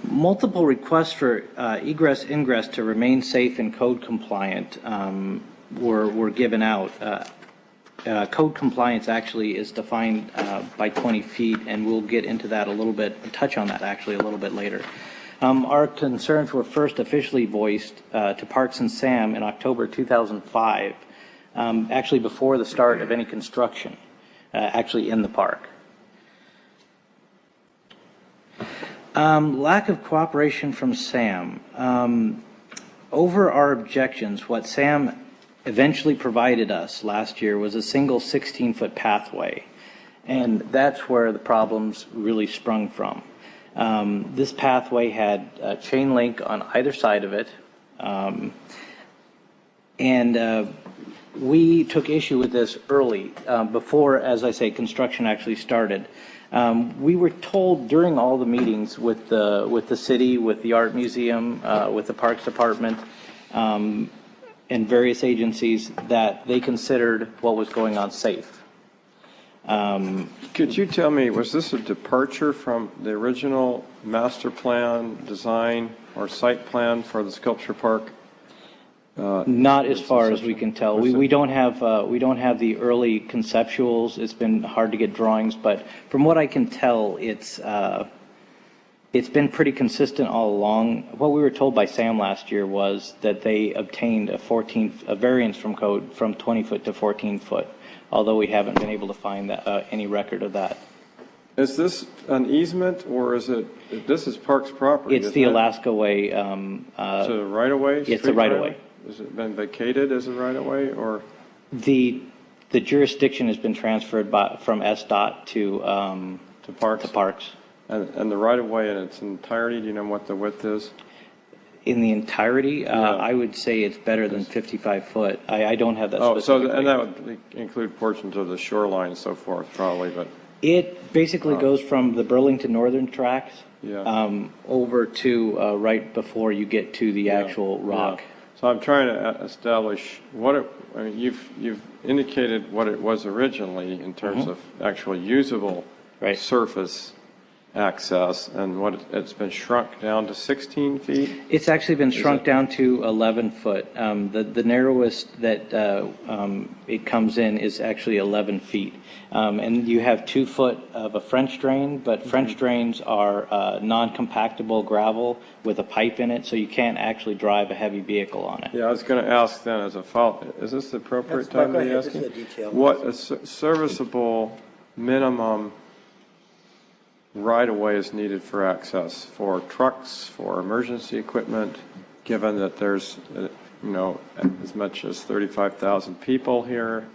Multiple requests for egress/ingress to remain safe and code compliant were given out. Code compliance actually is defined by 20 feet, and we'll get into that a little bit, touch on that actually a little bit later. Our concerns were first officially voiced to Parks and Sam in October 2005, actually before the start of any construction, actually in the park. Lack of cooperation from Sam. Over our objections, what Sam eventually provided us last year was a single 16-foot pathway, and that's where the problems really sprung from. This pathway had chain link on either side of it, and we took issue with this early, before, as I say, construction actually started. We were told during all the meetings with the city, with the art museum, with the Parks Department, and various agencies that they considered what was going on safe. Could you tell me, was this a departure from the original master plan, design, or site plan for the sculpture park? Not as far as we can tell. We don't have the early conceptuals. It's been hard to get drawings, but from what I can tell, it's been pretty consistent all along. What we were told by Sam last year was that they obtained a variance from code from 20 foot to 14 foot, although we haven't been able to find that, any record of that. Is this an easement, or is it, this is Parks property? It's the Alaska Way. It's a right-of-way? It's a right-of-way. Has it been vacated as a right-of-way, or? The jurisdiction has been transferred from SDOT to Parks? To Parks. And the right-of-way in its entirety, do you know what the width is? In the entirety, yeah. I would say it's better than 55 foot. I don't have that. Oh, so and that would include portions of the shoreline and so forth, probably, but. It basically goes from the Burlington Northern tracks over to right before you get to the actual rock. Yeah. So I'm trying to establish what I mean, you've indicated what it was originally in terms of actual usable surface access, and what it's been shrunk down to 16 feet? It's actually been shrunk down to 11 foot. The narrowest that it comes in is actually 11 feet. And you have 2 foot of a French drain, but French drains are non-compactable gravel with a pipe in it, so you can't actually drive a heavy vehicle on it. Yeah, I was going to ask then as a follow-up, is this the appropriate time to be asking? What a serviceable minimum right-of-way is needed for access for trucks, for emergency equipment, given that there's, you know, as much as 35,000 people here.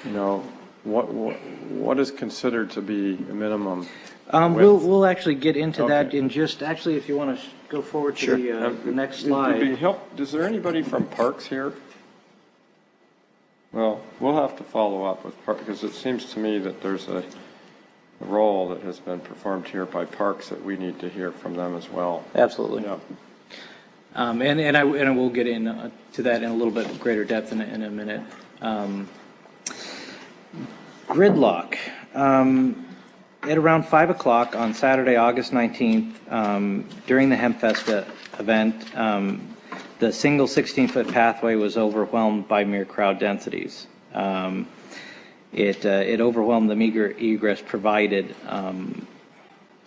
You know, what is considered to be a minimum? We'll actually get into that in just, actually, if you want to go forward to the next slide. Is there anybody from Parks here? Well, we'll have to follow up with Parks, because it seems to me that there's a role that has been performed here by Parks that we need to hear from them as well. Absolutely. Yeah. And I will get into that in a little bit greater depth in a minute. Gridlock. At around 5 o'clock on Saturday, August 19th, during the Hempfest event, the single 16-foot pathway was overwhelmed by mere crowd densities. It overwhelmed the meager egress provided.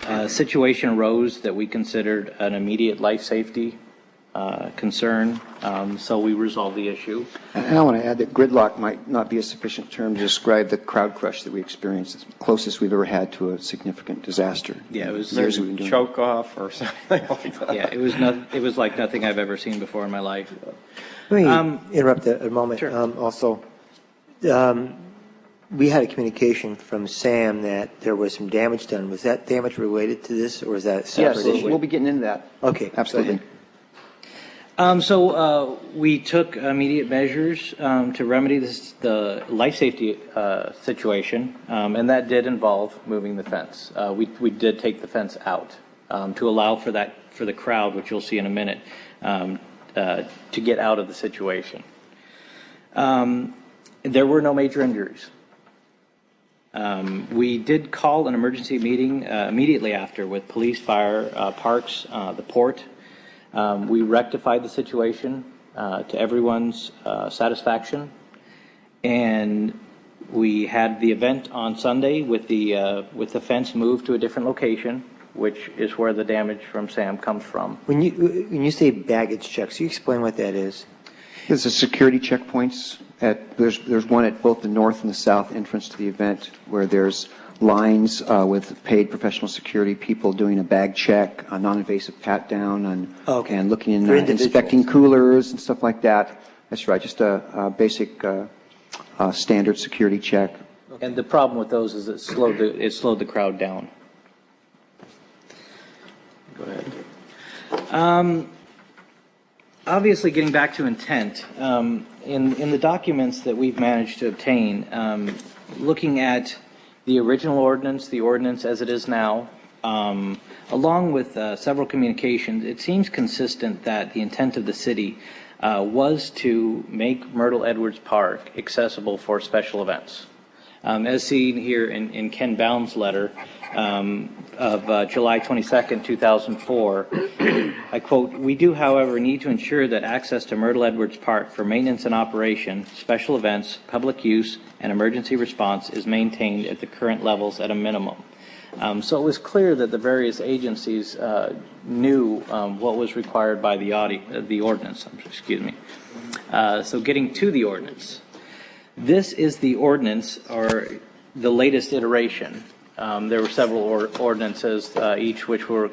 A situation arose that we considered an immediate life safety concern, so we resolved the issue. And I want to add that gridlock might not be a sufficient term to describe the crowd crush that we experienced. It's the closest we've ever had to a significant disaster. Yeah, it was choke off or something like that. Yeah, it was like nothing I've ever seen before in my life. Let me interrupt a moment. Sure. Also, we had a communication from Sam that there was some damage done. Was that damage related to this, or was that a separate issue? We'll be getting into that. Okay, absolutely. So we took immediate measures to remedy the life safety situation, and that did involve moving the fence. We did take the fence out to allow for the crowd, which you'll see in a minute, to get out of the situation. There were no major injuries. We did call an emergency meeting immediately after with police, fire, parks, the port. We rectified the situation to everyone's satisfaction, and we had the event on Sunday with the fence moved to a different location, which is where the damage from Sam comes from. When you say baggage checks, can you explain what that is? There's a security checkpoints there's one at both the north and the south entrance to the event where there's lines with paid professional security people doing a bag check, a non-invasive pat down, and looking in, inspecting coolers and stuff like that. That's right, just a basic standard security check. And the problem with those is it slowed the crowd down. Go ahead. Obviously, getting back to intent, in the documents that we've managed to obtain, looking at the original ordinance, the ordinance as it is now, along with several communications, it seems consistent that the intent of the city was to make Myrtle Edwards Park accessible for special events. As seen here in Ken Bound's letter of July 22nd, 2004, I quote, "We do, however, need to ensure that access to Myrtle Edwards Park for maintenance and operation, special events, public use, and emergency response is maintained at the current levels at a minimum." So it was clear that the various agencies knew what was required by the ordinance. Excuse me. So getting to the ordinance. This is the ordinance, or the latest iteration. There were several ordinances, each which were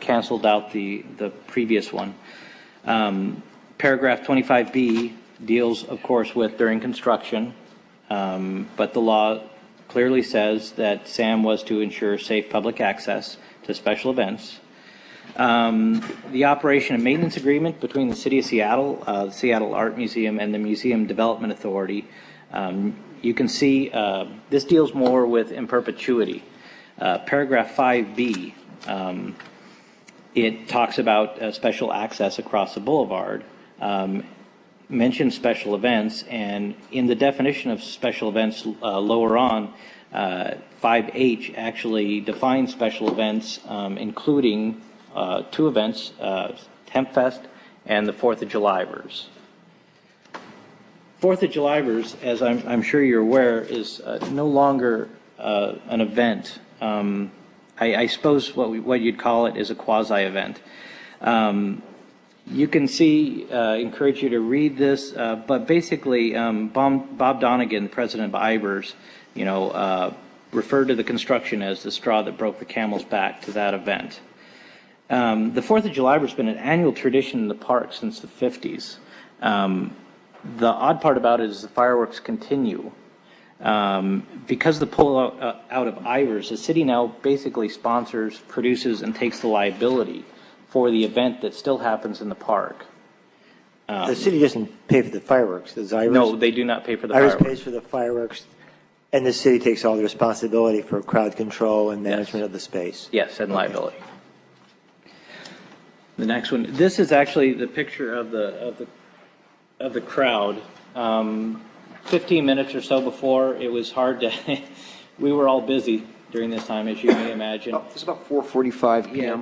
canceled out the previous one. Paragraph 25B deals, of course, with during construction, but the law clearly says that SAM was to ensure safe public access to special events. The operation and maintenance agreement between the City of Seattle, the Seattle Art Museum, and the Museum Development Authority. You can see this deals more with in perpetuity. Paragraph 5B, it talks about special access across the boulevard, mentions special events, and in the definition of special events lower on, 5H actually defines special events, including two events, Hempfest and the 4th of Julyvers. 4th of Julyvers, as I'm sure you're aware, is no longer an event. I suppose what you'd call it is a quasi-event. You can see, encourage you to read this, but basically Bob Donegan, president of Ivers, referred to the construction as the straw that broke the camel's back to that event. The 4th of July has been an annual tradition in the park since the 50s. The odd part about it is the fireworks continue. Because the pull out of Ivers, the city now basically sponsors, produces, and takes the liability for the event that still happens in the park. The city doesn't pay for the fireworks, does Ivers? No, they do not pay for the Ivers fireworks. pays for the fireworks, and the city takes all the responsibility for crowd control and management of the space. Yes, and liability. The next one. This is actually the picture of the crowd. 15 minutes or so before, it was hard to. We were all busy during this time, as you may imagine. It's about 4:45 p.m.